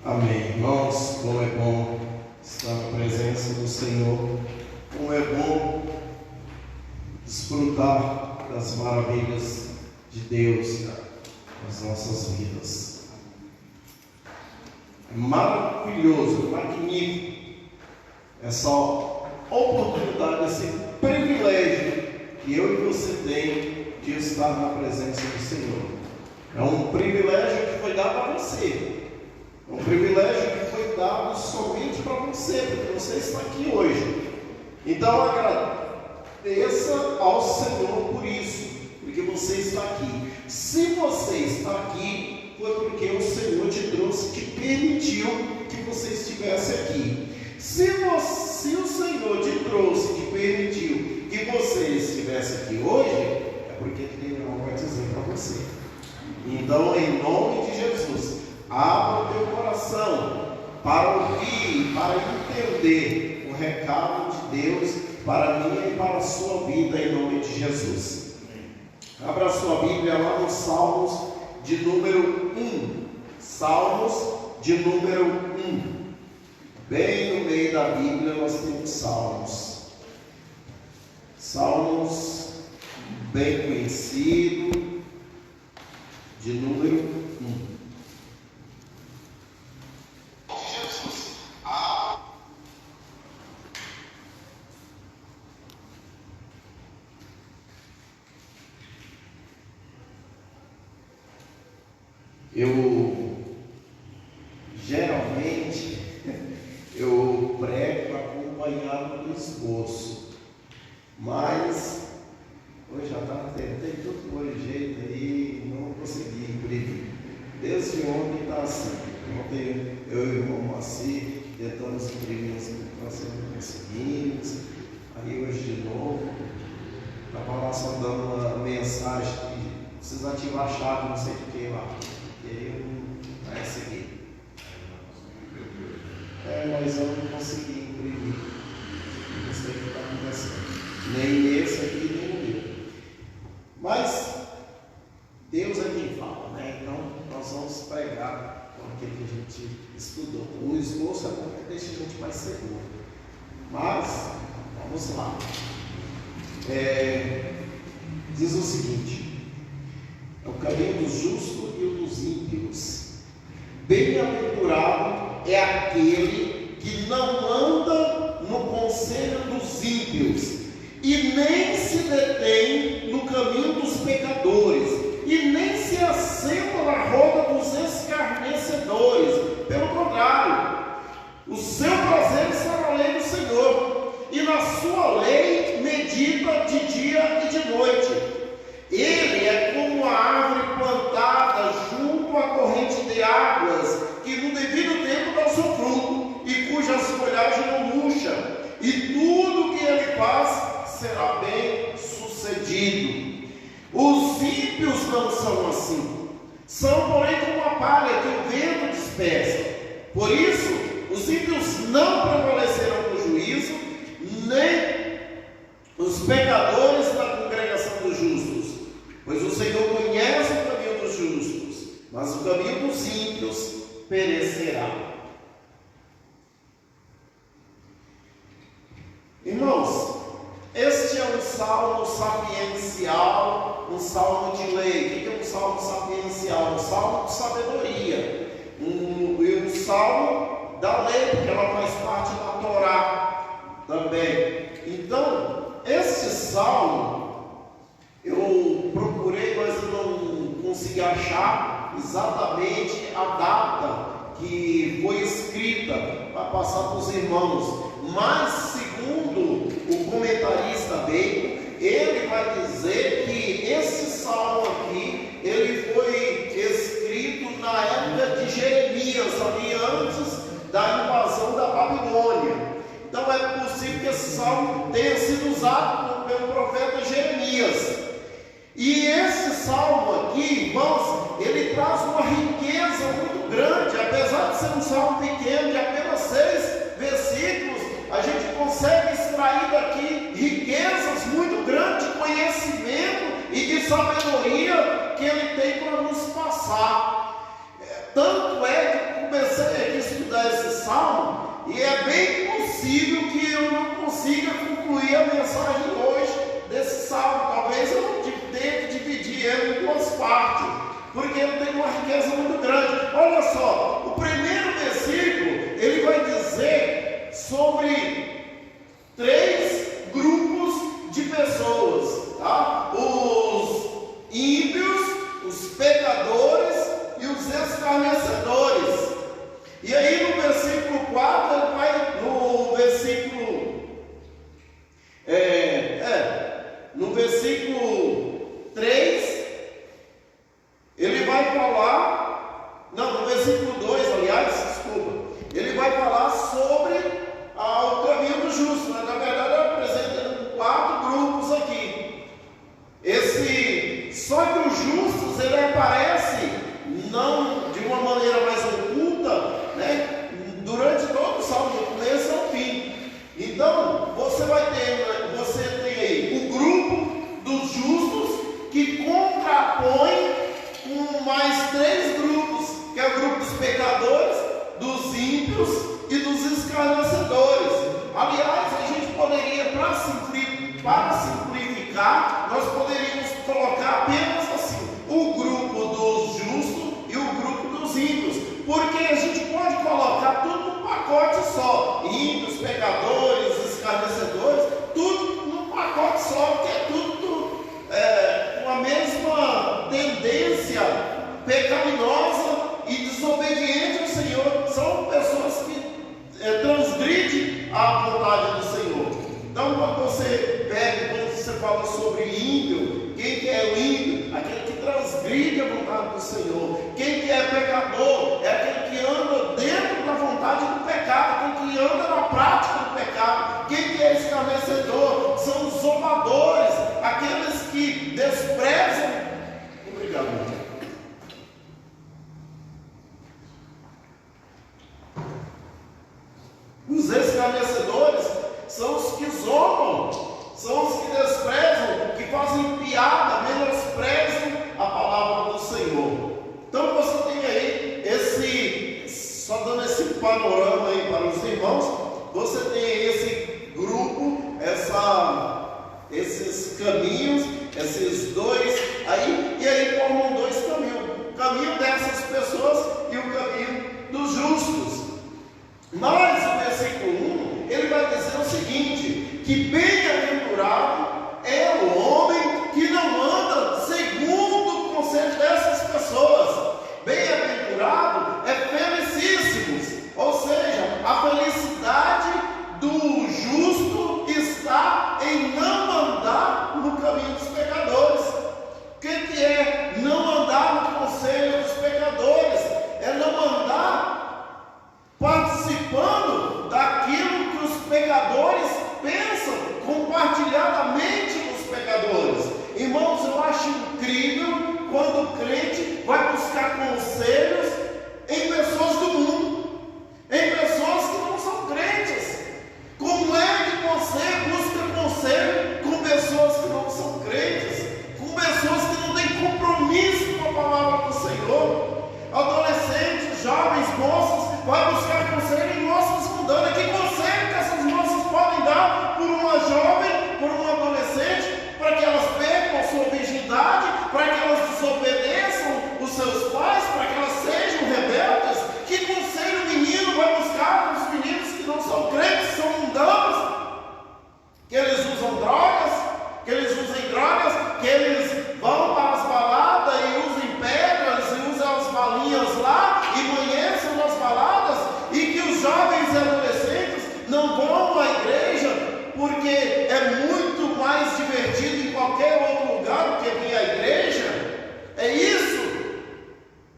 Amém. Irmãos, como é bom estar na presença do Senhor, como é bom desfrutar das maravilhas de Deus nas nossas vidas. É maravilhoso, magnífico essa oportunidade, esse privilégio que eu e você tem de estar na presença do Senhor. É um privilégio que foi dado a você. É um privilégio que foi dado somente para você, porque você está aqui hoje. Então agradeça ao Senhor por isso, porque você está aqui. Se você está aqui, foi porque o Senhor te trouxe, te permitiu que você estivesse aqui. Se o Senhor te trouxe, te permitiu que você estivesse aqui hoje, é porque Ele não vai dizer para você. Então, em nome de Jesus, abra o teu coração para ouvir, para entender o recado de Deus para a minha e para a sua vida, em nome de Jesus. Abra a sua Bíblia lá no Salmos de número 1. Salmos de número 1. Bem no meio da Bíblia nós temos Salmos. Salmos bem conhecido, de número 1. Geralmente eu prego acompanhado do esboço, mas hoje já tentei tudo por jeito aí e não consegui imprimir. Desde ontem está assim. Ontem eu e o irmão Moacir tentamos imprimir as informações, não conseguimos. Aí hoje de novo estava lá só dando uma mensagem que precisa ativar a chave, não sei de quem lá. E aí eu vai seguir. Mas eu não consegui imprimir. Não sei o que está acontecendo. Nem esse aqui, nem o meu. Mas Deus é quem fala, né? Então nós vamos pregar com aquilo que a gente estudou. O esboço é bom que deixa a gente mais seguro. Mas, vamos lá. Diz o seguinte: é o caminho do justo e o dos ímpios. Bem-aventurado é aquele que não anda no conselho dos ímpios, e nem se detém no caminho dos pecadores, e nem se assenta na roda dos escarnecedores. Pelo contrário, o seu prazer está na lei do Senhor, e na sua lei medita de dia e de noite. Ele é como uma árvore plantada junto à corrente de águas, que no devido tempo dá o seu fruto, e cujas folhagens não murcham, e tudo que ele faz será bem sucedido. Os ímpios não são assim, são porém como a palha que o vento dispersa. Por isso, os ímpios não prevalecerão no juízo, nem os pecadores na congregação dos justos. Pois o Senhor conhece o caminho dos justos, mas o caminho dos ímpios perecerá. Irmãos, este é um salmo sapiencial, um salmo de lei. O que é um salmo sapiencial? Um salmo de sabedoria. Um salmo da lei, porque ela faz parte da Torá também. Então, este salmo, eu procurei, mas eu não consegui achar exatamente a data que foi escrita para passar para os irmãos. Mas, segundo o comentarista Bacon, ele vai dizer que esse salmo aqui, ele foi escrito na época de Jeremias, ali antes da invasão da Babilônia. Então é possível que esse salmo tenha sido usado pelo profeta Jeremias. E esse salmo aqui, irmãos, ele traz uma riqueza muito grande. Apesar de ser um salmo pequeno, de apenas 6 versículos, a gente consegue extrair daqui riquezas muito grandes de conhecimento e de sabedoria que ele tem para nos passar. Tanto é que comecei aqui bem possível que eu não consiga concluir a mensagem hoje desse salmo. Talvez eu não tenha que dividir ele em duas partes, porque ele tem uma riqueza muito grande. Olha só, o primeiro versículo, ele vai dizer sobre 3 grupos de pessoas, tá? Os ímpios, os pecadores e os escarnecedores. E aí no versículo 4, ele vai, no versículo 3, ele vai falar, não, no versículo 2, aliás, desculpa, ele vai falar sobre o caminho do justo, mas na verdade eu apresento 4 grupos aqui. Só que os justos, ele aparece não de uma maneira mais oculta, né, durante todo o salmo, do começo ao fim. Então, você tem aí o grupo dos justos que compõe com mais 3 grupos, que é o grupo dos pecadores, dos ímpios e dos escarnecedores. Aliás, a gente poderia, para simplificar, nós poderíamos colocar apenas assim, o grupo dos justos e o grupo dos ímpios, porque a gente pode colocar tudo num pacote só, ímpios, pecadores, escarnecedores, tudo num pacote só, que é tudo com a mesma tendência pecaminosa e desobediente ao Senhor. São pessoas que transgridem a vontade do Senhor. Então, quando você fala sobre ímpio, quem que é o ímpio? Aquele que transgride a vontade do Senhor. Quem que é pecador? É aquele que anda dentro da vontade do pecado, aquele que anda na prática do pecado. Quem que é escarnecedor? São os zombadores, aqueles que desprezam. Obrigado. Os escarnecedores são os que zombam, são os que desprezam, que fazem piada, menosprezam a palavra do Senhor. Então você tem aí só dando esse panorama aí para os irmãos, você tem esse grupo, esses caminhos, esses 2 aí, e aí formam 2 caminhos: o caminho dessas pessoas e o caminho dos justos. Mas o versículo 1, ele vai dizer o seguinte, que bem-aventurado é o homem que não anda segundo o conselho dessas pessoas. Bem-aventurado é felicíssimos, ou seja, a felicidade do justo está em não andar no caminho dos pecadores. O que é não andar no conselho dos pecadores? É não andar participando daquilo que os pecadores pensam, compartilhadamente com os pecadores. Irmãos, eu acho incrível quando o crente vai buscar conselhos em pessoas do mundo, em pessoas que não são crentes. Como é que você busca conselho com pessoas que não são crentes, com pessoas que não têm compromisso com a palavra do Senhor? Adolescentes, jovens, moças, vai buscar conselho em moças mundanas. Que conselho que essas moças podem dar por uma jovem, por uma adolescente, para que elas percam a sua virgindade, para que elas desobedeçam os seus pais, para que elas sejam rebeldes? Que conselho o menino vai buscar para os meninos que não são crentes, são mundanos, que eles usam drogas, que eles vão para as baladas e usem pedras e usam as balinhas lá e amanheçam nas baladas, e que os jovens e adolescentes não vão à igreja porque é muito mais divertido em qualquer outro lugar do que vir à igreja? É isso?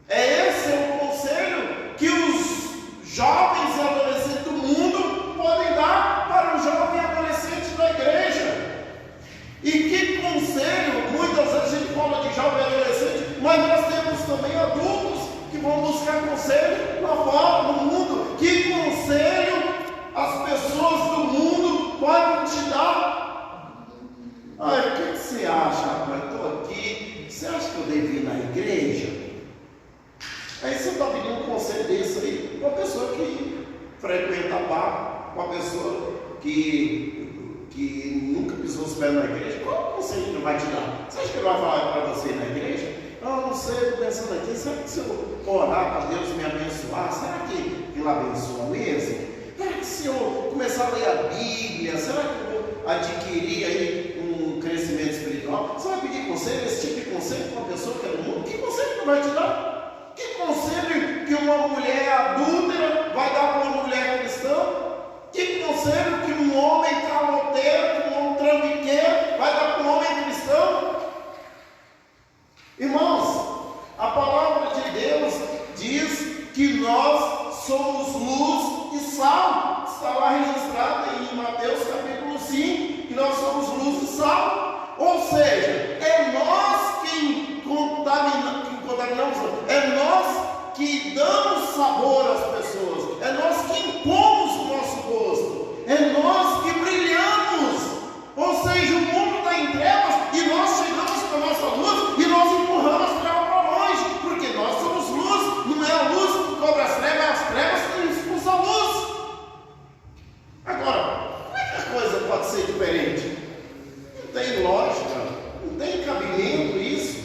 Esse é o conselho que os jovens e adolescentes do mundo podem dar para o jovem e adolescente da igreja? E que conselho, muitas vezes a gente fala de jovem e adolescente, mas nós temos também adultos que vão buscar conselho lá fora, no mundo. Que conselho as pessoas do mundo podem te dar? O que você acha, rapaz? Eu estou aqui, você acha que eu devo ir na igreja? Aí você está pedindo um conselho desse aí para uma pessoa que frequenta bar. com a pessoa que nunca pisou os pés na igreja, qual conselho ele vai te dar? Você acha que ele vai falar para você na igreja? Não sei, estou pensando aqui, será que se eu orar para Deus me abençoar, será que Ele abençoa mesmo? Será que se eu começar a ler a Bíblia, será que eu vou adquirir aí um crescimento espiritual? Você vai pedir conselho, esse tipo de conselho para uma pessoa que é do mundo? Que conselho que vai te dar? Que conselho que uma mulher adúltera vai dar para uma mulher cristã? Que conselho que um homem caloteiro, que um homem trambiqueiro vai dar para um homem cristão? Irmãos, a palavra de Deus diz que nós somos luz e sal. Está lá registrado em Mateus capítulo 5, que nós somos luz e sal. Ou seja, é nós quem contaminamos, é nós que damos sabor às pessoas, é nós que impomos o nosso gosto, é nós que brilhamos. Ou seja, o mundo está em trevas e nós chegamos com a nossa luz e nós empurramos a treva para longe, porque nós somos luz, não é a luz que cobra as trevas, é as trevas que expulsam a luz. Agora, como é que a coisa pode ser diferente? Não tem lógica, não tem cabimento isso.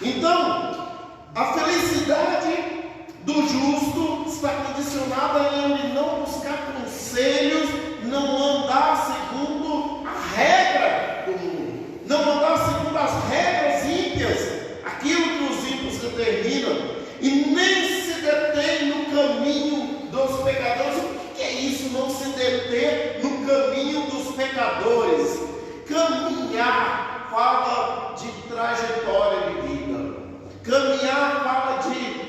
Então, a felicidade do justo está condicionada em ele não buscar conselhos, não andar segundo a regra do mundo, não andar segundo as regras ímpias, aquilo que os ímpios determinam, e nem se detém no caminho dos pecadores. O que é isso, não se deter no caminho dos pecadores? Caminhar fala de trajetória de vida, caminhar fala de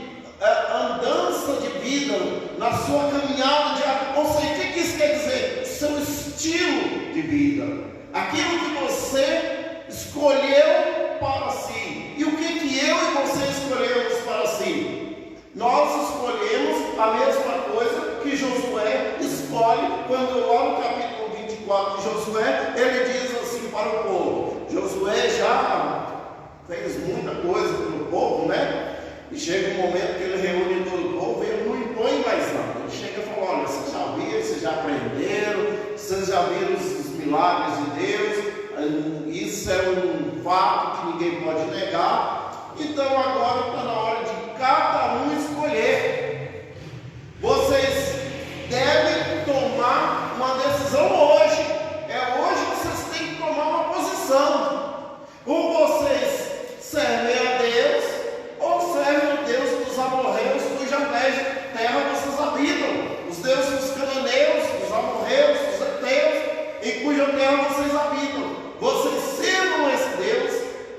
andança de vida, na sua caminhada diária. Ou seja, o que isso quer dizer? Seu estilo de vida, aquilo que você escolheu para si. E o que eu e você escolhemos para si? Nós escolhemos a mesma coisa que Josué escolhe. Quando eu olho o capítulo 24 de Josué, ele diz assim para o povo. Josué já fez muita coisa pelo povo, né? E chega um momento que ele reúne todo o povo e ele não impõe mais nada. Ele chega e fala: olha, vocês já viram, vocês já aprenderam, vocês já viram os milagres de Deus, isso é um fato que ninguém pode negar. Então agora está na hora de cada um escolher. Vocês devem tomar uma decisão hoje. É hoje que vocês têm que tomar uma posição. Ou vocês servem a Deus, ou servem o Deus dos amorreus, cuja terra vocês habitam, os deuses dos cananeus, dos amorreus, dos heteus, em cuja terra vocês habitam. Vocês sirvam esse Deus,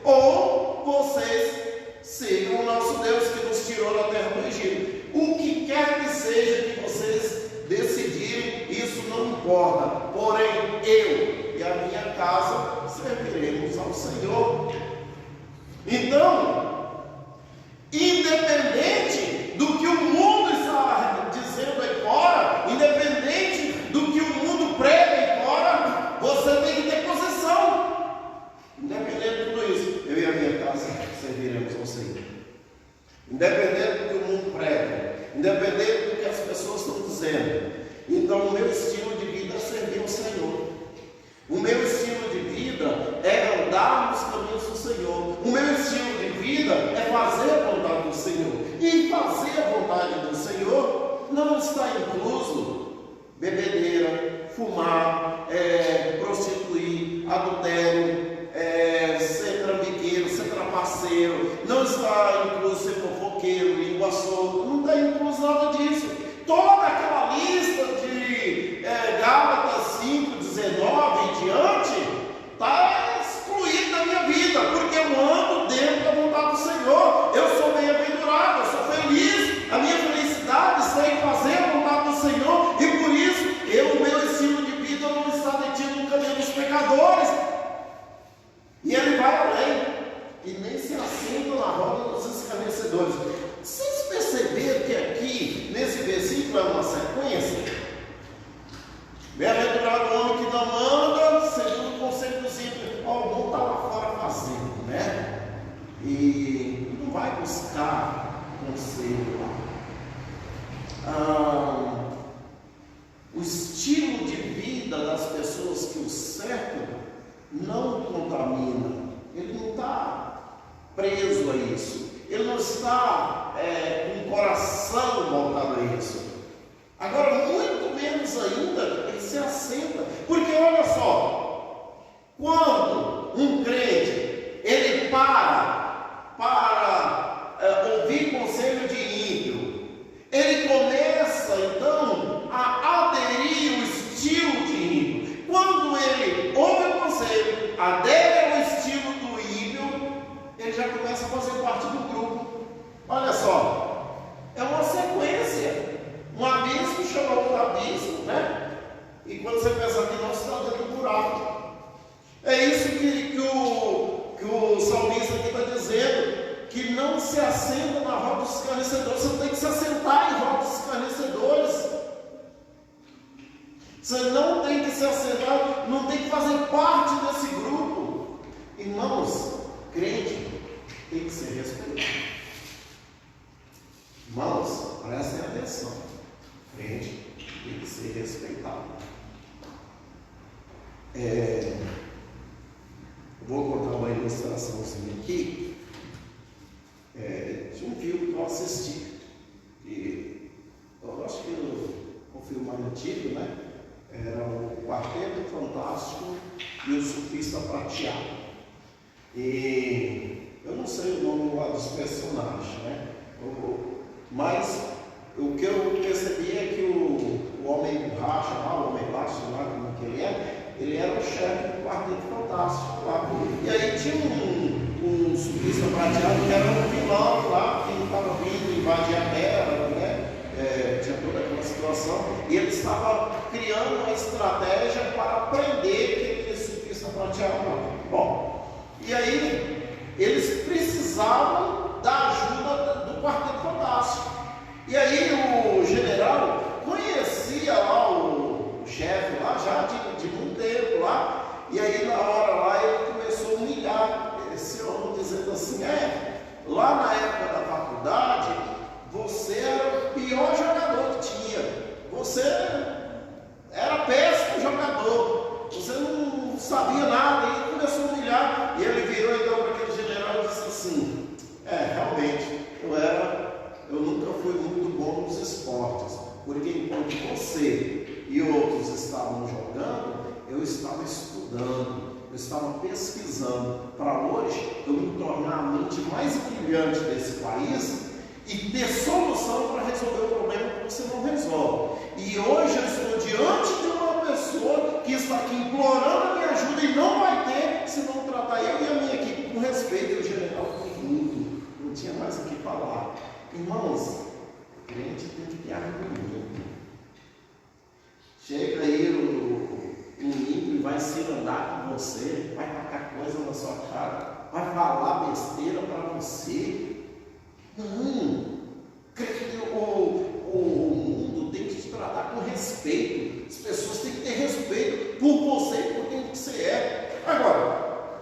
ou vocês sigam o nosso Deus que nos tirou da terra do Egito. O que quer que seja que vocês decidirem, isso não importa. Porém, eu e a minha casa serviremos ao Senhor. Então, independente do que o mundo está dizendo aí fora, independente do que o mundo prega aí fora, você tem que ter posição. Independente de tudo isso, eu e a minha casa serviremos ao Senhor. Independente do que o mundo prega, independente do que as pessoas estão dizendo. Então, o meu estilo de vida é servir ao Senhor. O meu estilo de vida é andar nos caminhos do Senhor. O meu estilo de vida é fazer a vontade do Senhor. E fazer a vontade do Senhor não está incluso bebedeira, fumar, prostituir, adultério, ser trambiqueiro, ser trapaceiro. Não está incluso ser fofoqueiro, língua solta. Não está incluso nada disso. Toda aquela lista de Gálatas 5, 19 em diante está excluída da minha vida, porque eu ando dentro da vontade do Senhor. Eu sou bem-aventurado, eu sou feliz. A minha felicidade está em fazer a vontade do Senhor, e por isso o meu estilo de vida não está detido no caminho dos pecadores. E ele vai além, e nem se assenta na roda dos escarnecedores. Vocês perceberam que aqui, nesse versículo, é uma sequência? Bem-aventurado o homem que não anda segundo o conselho dos ímpios. Vamos estar lá fora fazendo, né? E não vai buscar conselho lá. estilo de vida das pessoas que o cercam não contamina. Ele não está preso a isso. Ele não está com o coração voltado a isso. Agora, muito menos ainda, ele se assenta. Porque olha só, quando um crente, ele para ouvir conselho de ímpio, ele começa então a aderir ao estilo de ímpio. Quando ele ouve o conselho, adere ao estilo do ímpio, ele já começa a fazer parte do grupo. Olha só, é uma sequência. Um abismo chama outro abismo, né? E quando você pensa que não, você está dentro do buraco. É isso que o salmista aqui está dizendo, que não se assenta na roda dos escarnecedores. Você não tem que se assentar em roda dos escarnecedores. Você não tem que se assentar, não tem que fazer parte desse grupo. Irmãos, crente tem que ser respeitado. Irmãos, prestem atenção. Crente tem que ser respeitado. Vou contar uma ilustraçãozinha aqui de um filme que eu assisti. E eu acho que o filme mais antigo, né? Era o Quarteto Fantástico e o Surfista Prateado. E eu não sei o nome lá dos personagens, né? Mas o que eu percebi é que o Homem Borracha lá, o Homem Baixo lá, como que ele era o chefe do Quarteto Fantástico lá. E aí tinha um surfista prateado que era um vilão lá, que estava vindo invadir a terra, né? Tinha toda aquela situação. E ele estava criando uma estratégia para prender aquele surfista prateado lá. Bom, e aí eles precisavam da ajuda do Quarteto Fantástico. E aí o general conhecia lá o chefe lá já de muito tempo lá. E aí na hora lá ele começou a humilhar esse homem, dizendo assim: lá na época da faculdade você era o pior jogador que tinha. Você era péssimo jogador. Você não sabia nada. E ele começou a humilhar. E ele virou então para aquele general e disse assim: realmente eu nunca fui muito bom nos esportes, porque enquanto você e outros estavam jogando, eu estava estudando, eu estava pesquisando, para hoje eu me tornar a mente mais brilhante desse país e ter solução para resolver o problema que você não resolve. E hoje eu estou diante de uma pessoa que está aqui implorando a minha ajuda e não vai ter se não tratar eu e a minha equipe com respeito. E o general foi mudo, não tinha mais o que falar. Irmãos, o crente tem que ter argumento. Chega aí o ímpio e vai se andar com você, vai tacar coisa na sua cara, vai falar besteira para você. Não, o mundo tem que te tratar com respeito. As pessoas têm que ter respeito por você e por quem você é. Agora,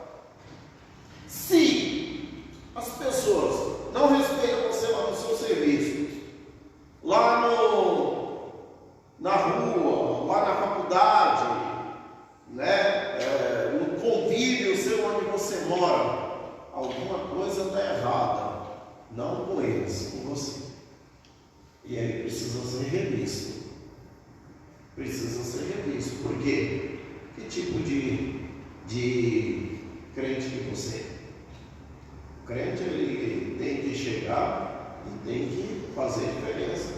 se as pessoas não respeitam você lá no seu serviço, lá na rua, lá na faculdade, né? No convívio seu onde você mora, alguma coisa está errada. Não com eles, com você. E aí precisa ser revisto. Precisa ser revisto. Por quê? Que tipo de crente que você é? O crente, ele tem que chegar e tem que fazer diferença.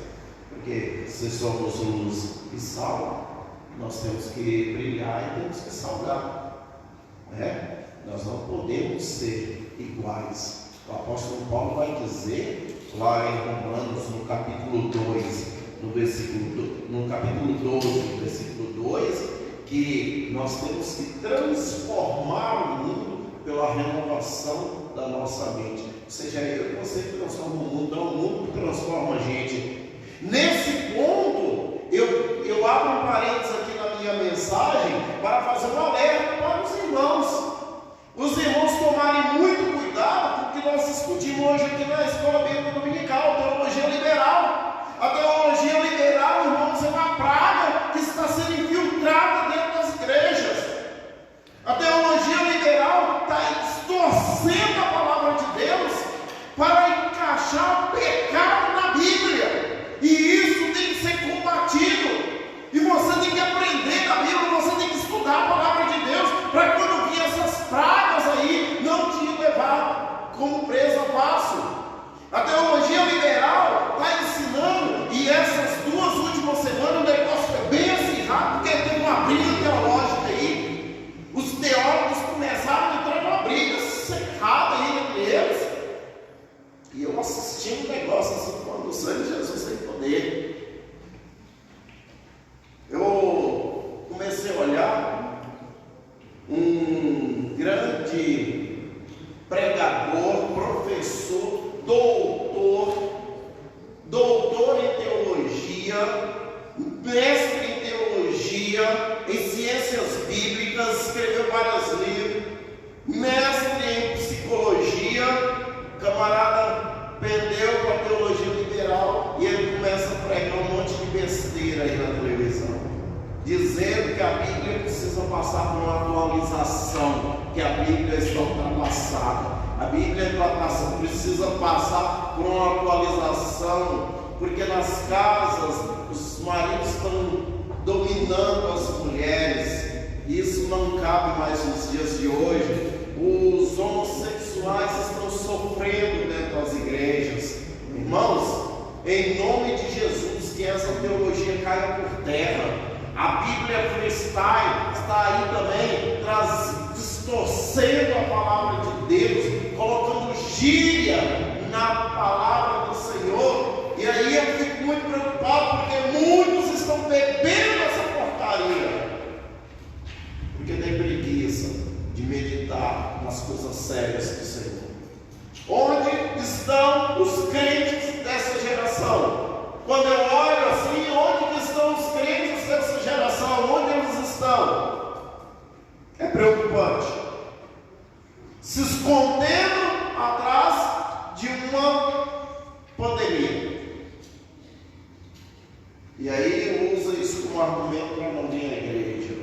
Porque se somos luz e sal, nós temos que brilhar e temos que salgar. Né? Nós não podemos ser iguais. O apóstolo Paulo vai dizer lá em Romanos, no capítulo 2, no capítulo 12, no versículo 2, que nós temos que transformar o mundo pela renovação da nossa mente. Ou seja, eu e você que transforma o mundo, não o mundo que transforma a gente. Nesse ponto, eu abro um parênteses aqui na minha mensagem para fazer um alerta para os irmãos. Os irmãos tomarem muito cuidado com o que nós discutimos hoje aqui na escola bíblica dominical, teologia liberal. A teologia liberal, irmãos, é uma praga que está sendo de pregador, professor, doutor em teologia, mestre em teologia, em ciências bíblicas, escreveu vários livros, mestre em psicologia. Camarada perdeu para a teologia liberal e ele começa a pregar um monte de besteira aí na televisão, dizendo que a Bíblia precisa passar por uma atualização, que a Bíblia está ultrapassada. A Bíblia precisa passar por uma atualização, porque nas casas os maridos estão dominando as mulheres. Isso não cabe mais nos dias de hoje. Os homossexuais estão sofrendo dentro das igrejas. Irmãos, em nome de Jesus, que essa teologia caia por terra. A Bíblia freestyle está aí também, distorcendo a palavra de Deus, colocando gíria na palavra do Senhor. E aí eu fico muito preocupado, porque muitos estão bebendo essa porcaria, porque tem preguiça de meditar nas coisas sérias do Senhor. Onde estão os crentes dessa geração? Quando eu olho assim, onde estão os crentes dessa geração? Onde eles estão? É preocupante. Se escondendo atrás de uma pandemia. E aí usa isso como argumento para não vir à igreja.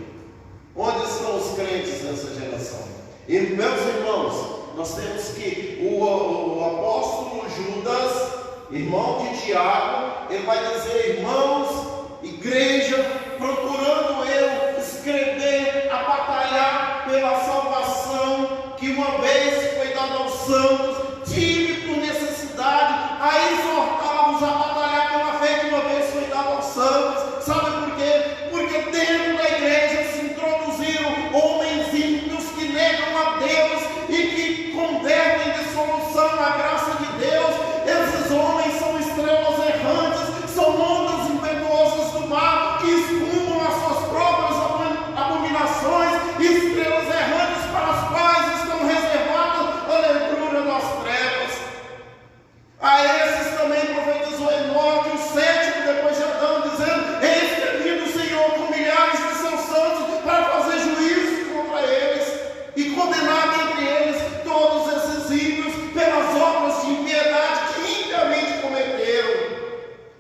Onde estão os crentes dessa geração? E meus irmãos, nós temos que o apóstolo Judas, irmão de Tiago, ele vai dizer: irmãos, igreja, procurando eu escrever, a batalhar pela salvação que uma vez foi dada aos santos, tive por necessidade a exortá-los a batalhar pela fé que uma vez foi dada aos santos. Sabe por quê? Porque dentro da igreja se introduziram homens ímpios que negam a Deus e que convertem de solução a graça de Deus. Esses homens são estrelas errantes, são ondas impetuosas do mar que espumam as suas próprias abominações, estrelas errantes para as quais estão reservadas a leitura das trevas. A esses também profetizou Enoque, o sétimo depois de Adão, dizendo: eis que vindo o Senhor com milhares de seus santos para fazer juízo contra eles e condenar entre eles todos esses ímpios pelas obras de impiedade que impiamente cometeram.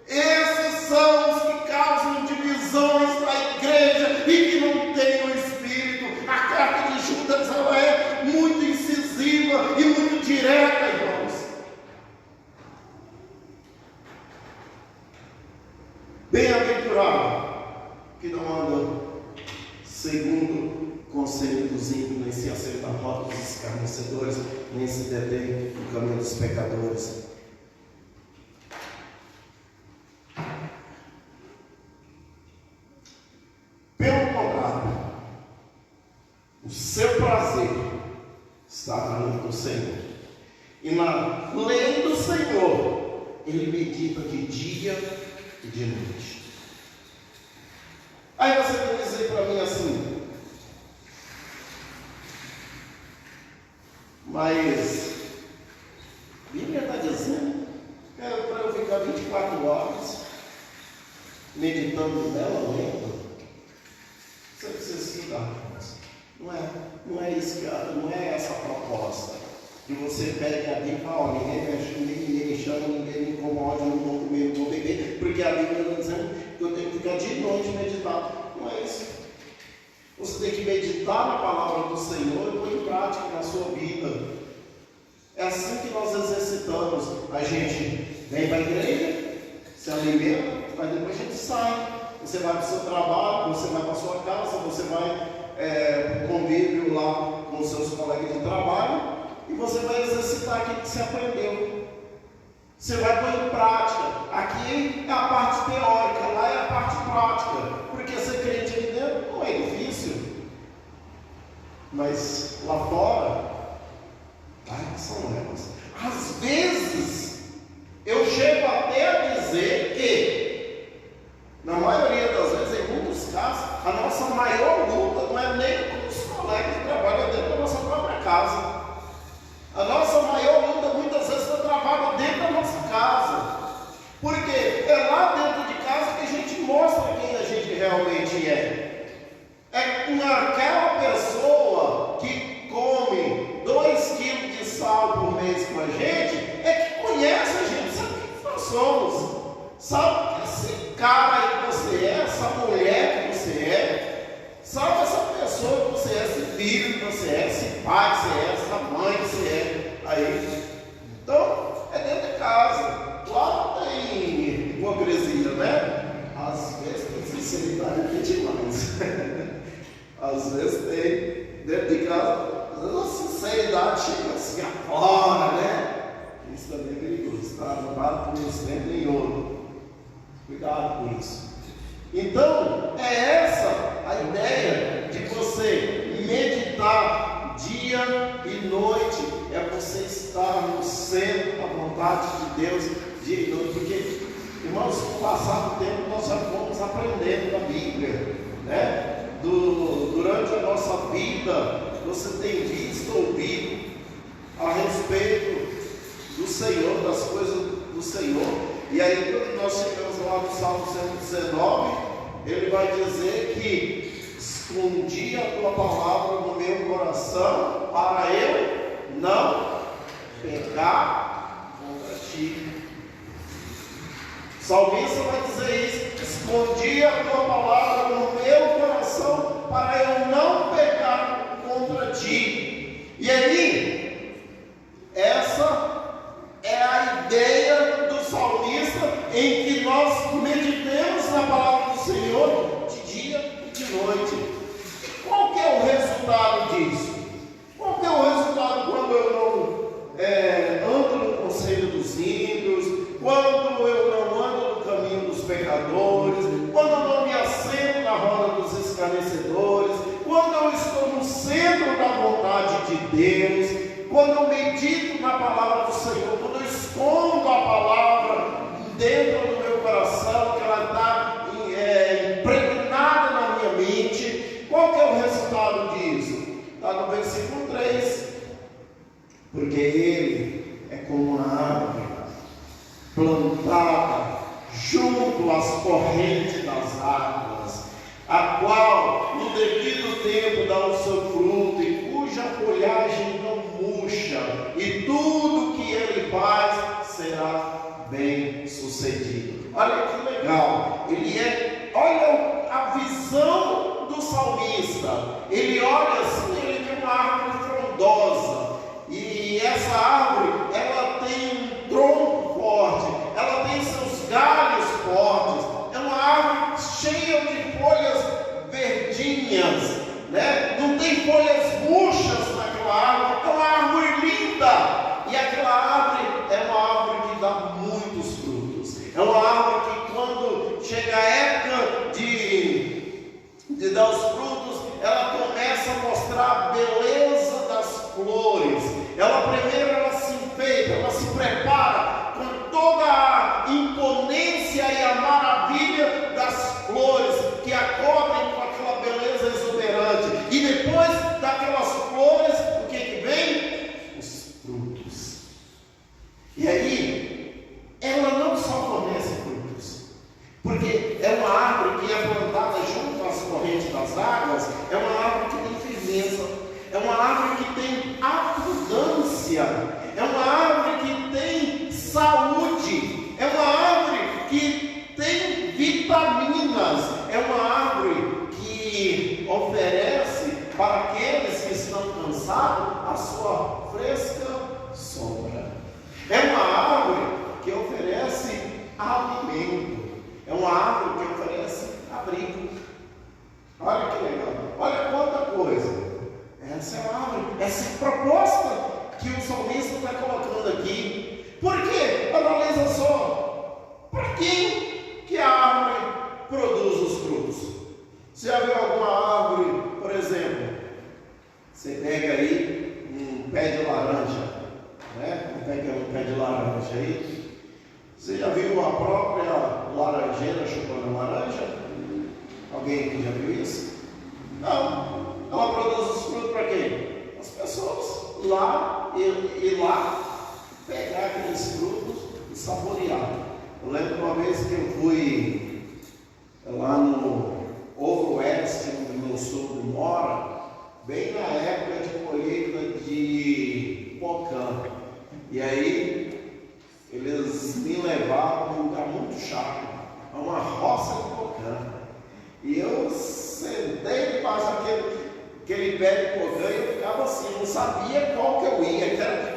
Esses são os que causam divisões na igreja e que não têm o Espírito. A carta de Judas, ela é muito incisiva e muito direta, irmãos. Bem-aventurado que não anda segundo o conselho dos ímpios, nem se acerta a rota dos escarnecedores, nem se detém no caminho dos pecadores. Pelo contrário, o seu prazer está na lei do Senhor, e na lei do Senhor ele medita de dia e de noite. Aí você vai dizer para mim assim: mas a Bíblia está dizendo que é para eu ficar 24 horas meditando nela, lendo. Você precisa estudar. Não é isso não é essa a proposta. Que você pega a Bíblia e fala: ó, ninguém mexe comigo, ninguém me chama, ninguém me incomoda, não vou comer, não vou beber, porque a Bíblia está dizendo que eu tenho que ficar de noite meditando. Não é isso. Você tem que meditar na palavra do Senhor e pôr em prática na sua vida. É assim que nós exercitamos. A gente vem para a igreja, se alimenta, mas depois a gente sai. Você vai para o seu trabalho, você vai para a sua casa, você vai para o convívio lá com os seus colegas de trabalho, e você vai exercitar aquilo que você aprendeu. Você vai pôr em prática. Aqui é a parte teórica, lá é a parte prática. Porque ser crente aqui dentro não é difícil. Mas lá fora, são elas. Às vezes, eu chego até a dizer que, na maioria das vezes, em muitos casos, a nossa maior luta não é nem com os colegas que trabalham dentro da nossa própria casa. A nossa maior luta muitas vezes está travada dentro da nossa casa. Porque é lá dentro de casa que a gente mostra quem a gente realmente é. É aquela pessoa que come 2 quilos de sal por mês com a gente, é que conhece a gente, sabe quem nós somos. Sabe esse cara aí que você é, essa mulher que você é, sabe essa pessoa que você é, esse filho que você é, esse pai que você é, essa mãe que você é. Aí, então, é dentro de casa. Lá não tem hipocrisia, né? Às vezes tem sinceridade aqui demais. Às vezes tem dentro de casa, às vezes a sinceridade chega assim afora, né? Isso também é perigoso, tá? Não vale por isso, nem nenhum. Cuidado com isso. Então, é essa a ideia de você meditar dia e noite, é você estar no centro da vontade de Deus dia e noite, porque, irmãos, com o passar do tempo nós já fomos aprendendo da Bíblia, né? Durante a nossa vida, você tem visto, ouvido a respeito do Senhor, das coisas do Senhor. E aí, quando nós chegamos lá no Salmo 119, ele vai dizer que escondi a tua palavra no meu coração para eu não pecar contra ti. O salmista vai dizer isso: escondi a tua palavra no meu coração para eu não pecar contra ti. E aí, essa é a ideia do salmista, em que nós meditemos na palavra do Senhor de dia e de noite. Qual que é o resultado disso? Qual que é o resultado quando eu não ando no conselho dos ímpios, quando eu não ando no caminho dos pecadores, quando eu não me assento na roda dos escarnecedores, quando eu estou no centro da vontade de Deus, quando eu medito na palavra do Senhor, quando eu escondo a palavra dentro do meu coração, que ela está impregnada na minha mente? Qual que é o resultado disso? Está no versículo 3. Porque ele é como uma árvore plantada junto às correntes das águas, a qual no devido tempo dá o seu fruto, e cuja folhagem não murcha, e tudo que ele faz será bem sucedido. Olha que legal, olha a visão do salmista. Ele olha assim, ele tem uma árvore frondosa, e essa árvore, ela tem um tronco forte, ela tem seus galhos fortes, é uma árvore cheia de folhas verdinhas, né? Não tem folhas murchas naquela árvore, é uma árvore linda, e aquela árvore é uma árvore que dá muitos frutos, é uma árvore que quando chega a época de dar os frutos, ela começa a mostrar a beleza das flores. Ela se enfeita, ela se prepara com toda a imponência e a maravilha das flores que a cobrem com aquela beleza exuberante. E depois daquelas flores, o que vem? Os frutos. E aí, ela não só fornece frutos, porque é uma árvore que é plantada junto às correntes das águas, é uma árvore que tem firmeza, é uma árvore que tem abundância, é uma árvore que tem saúde, é uma árvore que tem vitaminas, é uma árvore que oferece para aqueles que estão cansados a sua fresca sombra. É uma árvore que oferece alimento, é uma árvore que oferece abrigo. Olha que legal, olha quanta coisa. Essa é a árvore, essa é a proposta que o salmista está colocando aqui. Por quê? Analisa só. Para quem que a árvore produz os frutos? Você já viu alguma árvore, por exemplo, você pega aí um pé de laranja, né? Pega um pé de laranja aí. Você já viu a própria laranjeira chupando laranja? Alguém aqui já viu isso? Não. Ela produz os frutos para quem? As pessoas. ir lá, pegar aqueles frutos e saborear. Eu lembro uma vez que eu fui lá no Oeste, onde meu sogro mora, bem na época de colheita de pocã. E aí eles me levaram para um lugar muito chato, a uma roça de pocã. E eu sentei debaixo aquele pé de pocã e eu ficava assim, não sabia qual que eu ia.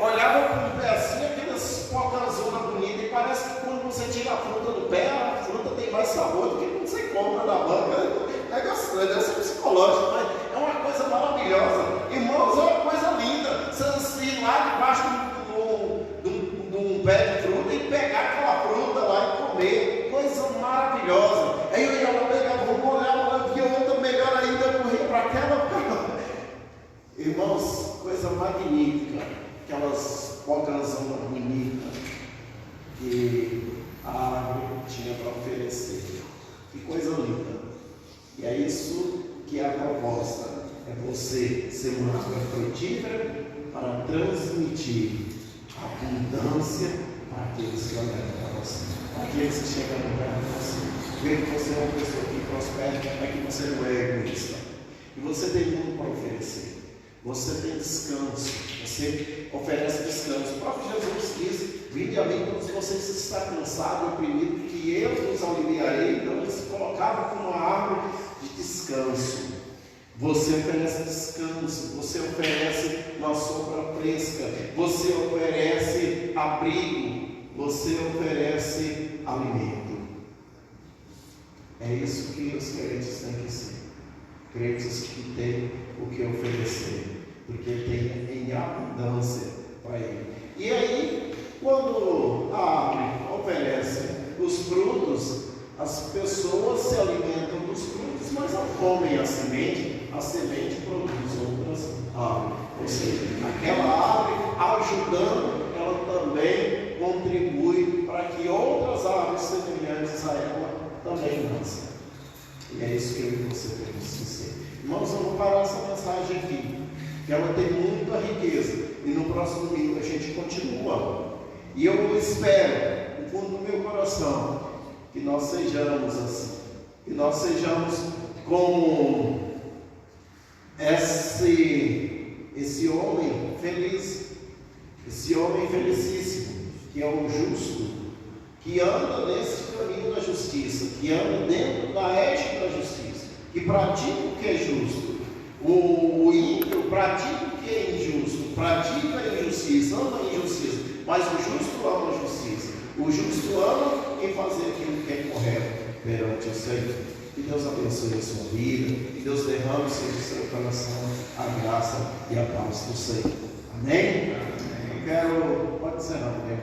Olhava para um pé assim, aquelas pocãzonas bonitas, e parece que quando você tira a fruta do pé, a fruta tem mais sabor do que quando você compra na banca. É gostoso, deve ser psicológico, mas é uma coisa maravilhosa. Irmãos, é uma coisa linda. Você ir lá debaixo de um pé de fruta e pegar aquela fruta lá e comer. Coisa maravilhosa. Aí eu ia lá, pegava uma, olhava lá, via outra melhor ainda, corria para aquela. Irmãos, coisa magnífica. Aquelas pocãzonas bonitas que a árvore tinha para oferecer. Que coisa linda. E é isso que é a proposta, é você ser uma árvore frutífera para transmitir abundância para aqueles que olham para você, para aqueles que chegam perto de você. Ver que você é uma pessoa que prospera, é que você não é egoísta. E você tem muito para oferecer. Você tem descanso, você oferece descanso. O próprio Jesus disse: vinde a mim todos vocês que estão cansados e oprimidos, que eu vos aliviarei. Então ele se colocava como uma árvore de descanso. Você oferece descanso, você oferece uma sombra fresca, você oferece abrigo, você oferece alimento. É isso que os crentes têm que ser. Crentes que têm o que oferecer, porque tem em abundância para ele. E aí, quando a árvore oferece os frutos, as pessoas se alimentam dos frutos, mas não comem a semente produz outras árvores. Ou seja, aquela árvore, ajudando, ela também contribui para que outras árvores semelhantes a ela também nasçam. E é isso que eu e você temos que ser. Irmãos, eu vou parar essa mensagem aqui, que ela tem muita riqueza, e no próximo domingo a gente continua. E eu espero, no fundo do meu coração, que nós sejamos assim, que nós sejamos como esse homem feliz, esse homem felicíssimo, que é o justo, que anda nesse caminho da justiça, que anda dentro da égide da justiça, que pratica o que é justo. O ímpio pratica o que é injusto, pratica a injustiça, ama a injustiça, mas o justo ama a justiça. O justo ama em fazer aquilo que é correto perante o Senhor. Que Deus abençoe a sua vida, que Deus derrame sobre o seu coração a graça e a paz do Senhor. Amém? Eu quero, pode encerrar, né?